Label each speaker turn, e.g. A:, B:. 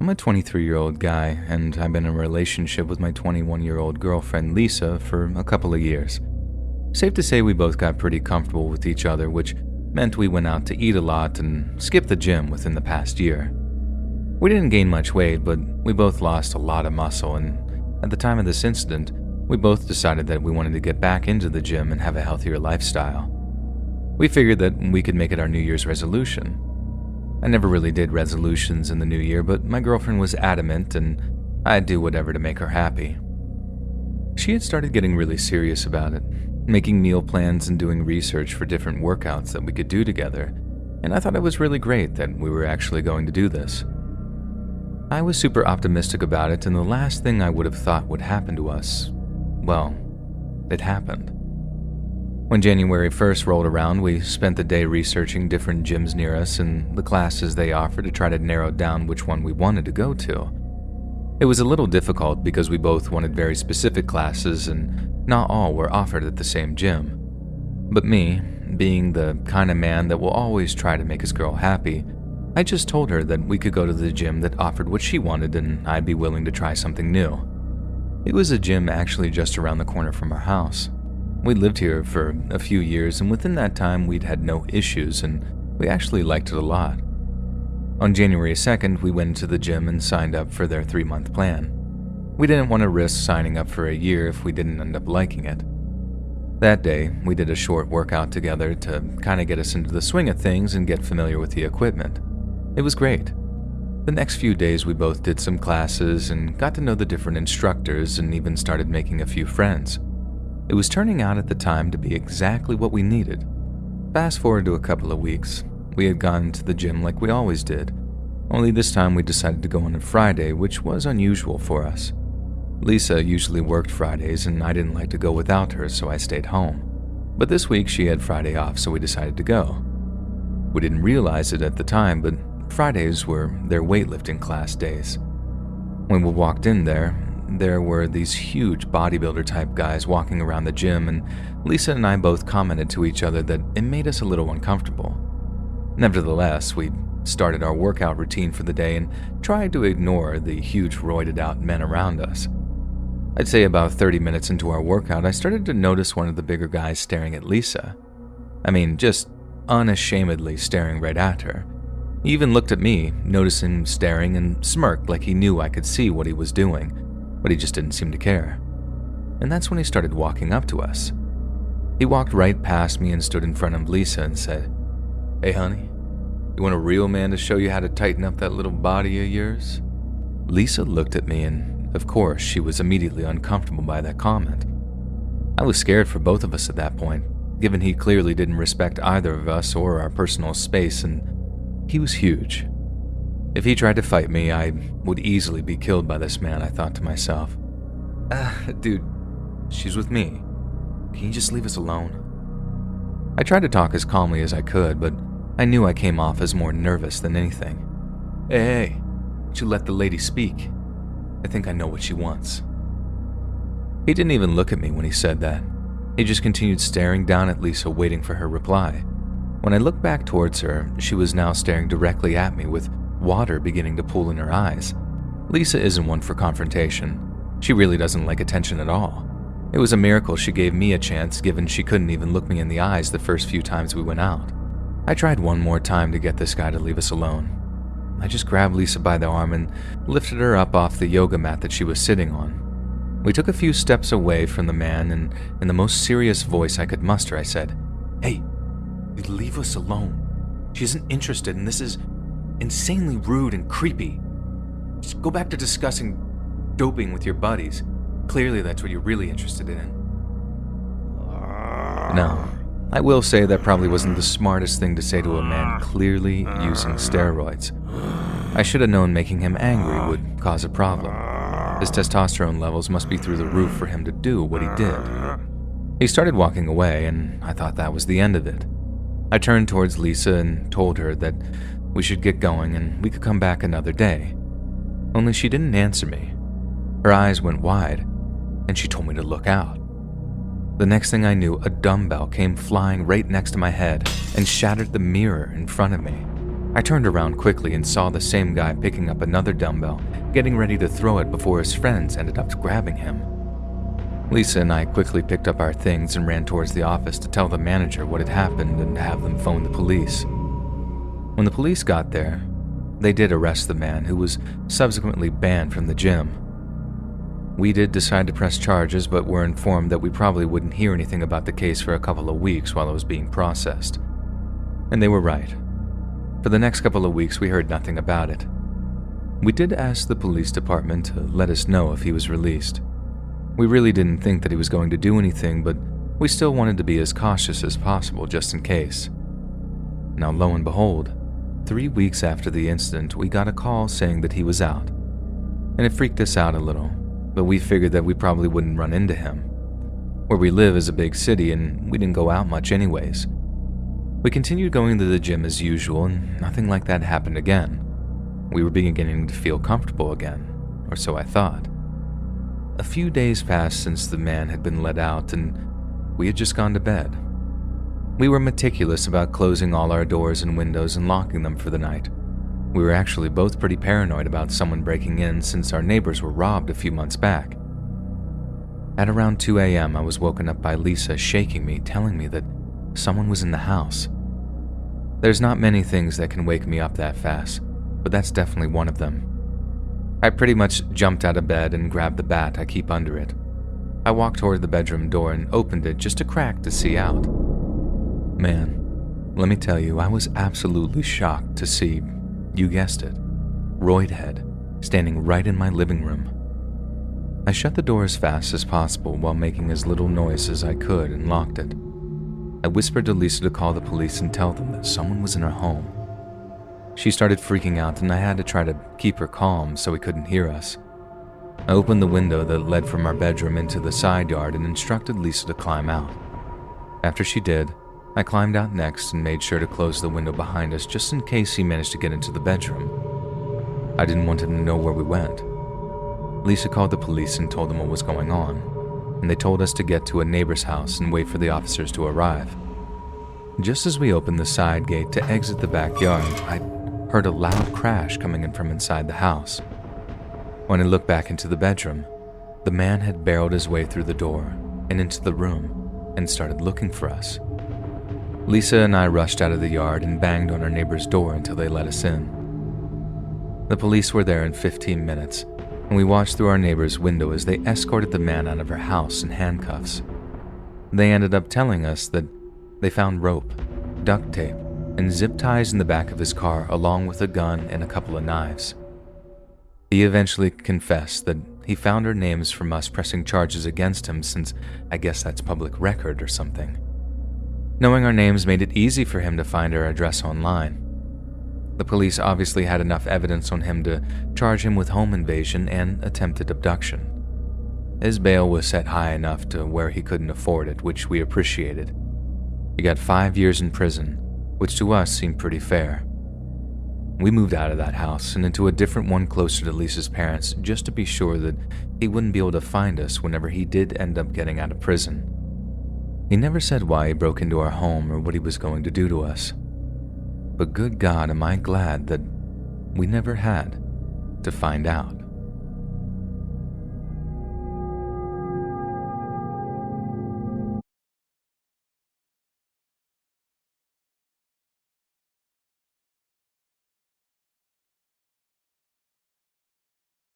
A: I'm a 23-year-old guy, and I've been in a relationship with my 21-year-old girlfriend Lisa for a couple of years. Safe to say we both got pretty comfortable with each other, which meant we went out to eat a lot and skipped the gym within the past year. We didn't gain much weight, but we both lost a lot of muscle, and at the time of this incident, we both decided that we wanted to get back into the gym and have a healthier lifestyle. We figured that we could make it our New Year's resolution. I never really did resolutions in the new year, but my girlfriend was adamant and I'd do whatever to make her happy. She had started getting really serious about it, making meal plans and doing research for different workouts that we could do together, and I thought it was really great that we were actually going to do this. I was super optimistic about it, and the last thing I would have thought would happen to us, well, it happened. When January 1st rolled around, we spent the day researching different gyms near us and the classes they offered to try to narrow down which one we wanted to go to. It was a little difficult because we both wanted very specific classes and not all were offered at the same gym. But me, being the kind of man that will always try to make his girl happy, I just told her that we could go to the gym that offered what she wanted and I'd be willing to try something new. It was a gym actually just around the corner from our house. We'd lived here for a few years, and within that time we'd had no issues, and we actually liked it a lot. On January 2nd, we went to the gym and signed up for their 3-month plan. We didn't want to risk signing up for a year if we didn't end up liking it. That day, we did a short workout together to kind of get us into the swing of things and get familiar with the equipment. It was great. The next few days we both did some classes and got to know the different instructors and even started making a few friends. It was turning out at the time to be exactly what we needed. Fast forward to a couple of weeks, we had gone to the gym like we always did, only this time we decided to go on a Friday, which was unusual for us. Lisa usually worked Fridays and I didn't like to go without her, so I stayed home. But this week she had Friday off, so we decided to go. We didn't realize it at the time, but Fridays were their weightlifting class days. When we walked in there were these huge bodybuilder type guys walking around the gym, and Lisa and I both commented to each other that it made us a little uncomfortable. Nevertheless, we started our workout routine for the day and tried to ignore the huge roided out men around us. I'd say about 30 minutes into our workout, I started to notice one of the bigger guys staring at Lisa. I mean, just unashamedly staring right at her. He even looked at me, noticing him staring, and smirked like he knew I could see what he was doing, but he just didn't seem to care. And that's when he started walking up to us. He walked right past me and stood in front of Lisa and said, "Hey honey, you want a real man to show you how to tighten up that little body of yours?" Lisa looked at me and, of course, she was immediately uncomfortable by that comment. I was scared for both of us at that point, given he clearly didn't respect either of us or our personal space, and he was huge. If he tried to fight me, I would easily be killed by this man, I thought to myself. Dude, she's with me. Can you just leave us alone?" I tried to talk as calmly as I could, but I knew I came off as more nervous than anything. Hey, won't you let the lady speak? I think I know what she wants." He didn't even look at me when he said that. He just continued staring down at Lisa, waiting for her reply. When I looked back towards her, she was now staring directly at me with water beginning to pool in her eyes. Lisa isn't one for confrontation. She really doesn't like attention at all. It was a miracle she gave me a chance, given she couldn't even look me in the eyes the first few times we went out. I tried one more time to get this guy to leave us alone. I just grabbed Lisa by the arm and lifted her up off the yoga mat that she was sitting on. We took a few steps away from the man, and in the most serious voice I could muster, I said, "Hey, you leave us alone. She isn't interested, and this is insanely rude and creepy. Just go back to discussing doping with your buddies. Clearly that's what you're really interested in." Now, I will say that probably wasn't the smartest thing to say to a man clearly using steroids. I should have known making him angry would cause a problem. His testosterone levels must be through the roof for him to do what he did. He started walking away, and I thought that was the end of it. I turned towards Lisa and told her that we should get going and we could come back another day. Only she didn't answer me. Her eyes went wide, and she told me to look out. The next thing I knew, a dumbbell came flying right next to my head and shattered the mirror in front of me. I turned around quickly and saw the same guy picking up another dumbbell, getting ready to throw it before his friends ended up grabbing him. Lisa and I quickly picked up our things and ran towards the office to tell the manager what had happened and have them phone the police. When the police got there, they did arrest the man, who was subsequently banned from the gym. We did decide to press charges, but were informed that we probably wouldn't hear anything about the case for a couple of weeks while it was being processed. And they were right. For the next couple of weeks, we heard nothing about it. We did ask the police department to let us know if he was released. We really didn't think that he was going to do anything, but we still wanted to be as cautious as possible just in case. Now, lo and behold, 3 weeks after the incident, we got a call saying that he was out. And it freaked us out a little, but we figured that we probably wouldn't run into him. Where we live is a big city, and we didn't go out much anyways. We continued going to the gym as usual, and nothing like that happened again. We were beginning to feel comfortable again, or so I thought. A few days passed since the man had been let out, and we had just gone to bed. We were meticulous about closing all our doors and windows and locking them for the night. We were actually both pretty paranoid about someone breaking in since our neighbors were robbed a few months back. At around 2 a.m., I was woken up by Lisa shaking me, telling me that someone was in the house. There's not many things that can wake me up that fast, but that's definitely one of them. I pretty much jumped out of bed and grabbed the bat I keep under it. I walked toward the bedroom door and opened it just a crack to see out. Man, let me tell you, I was absolutely shocked to see, you guessed it, Roydhead standing right in my living room. I shut the door as fast as possible while making as little noise as I could and locked it. I whispered to Lisa to call the police and tell them that someone was in her home. She started freaking out, and I had to try to keep her calm so he couldn't hear us. I opened the window that led from our bedroom into the side yard and instructed Lisa to climb out. After she did, I climbed out next and made sure to close the window behind us just in case he managed to get into the bedroom. I didn't want him to know where we went. Lisa called the police and told them what was going on, and they told us to get to a neighbor's house and wait for the officers to arrive. Just as we opened the side gate to exit the backyard, I heard a loud crash coming in from inside the house. When I looked back into the bedroom, the man had barreled his way through the door and into the room and started looking for us. Lisa and I rushed out of the yard and banged on our neighbor's door until they let us in. The police were there in 15 minutes, and we watched through our neighbor's window as they escorted the man out of her house in handcuffs. They ended up telling us that they found rope, duct tape, and zip ties in the back of his car, along with a gun and a couple of knives. He eventually confessed that he found our names from us pressing charges against him, since I guess that's public record or something. Knowing our names made it easy for him to find our address online. The police obviously had enough evidence on him to charge him with home invasion and attempted abduction. His bail was set high enough to where he couldn't afford it, which we appreciated. He got 5 years in prison, which to us seemed pretty fair. We moved out of that house and into a different one closer to Lisa's parents, just to be sure that he wouldn't be able to find us whenever he did end up getting out of prison. He never said why he broke into our home or what he was going to do to us. But good God, am I glad that we never had to find out.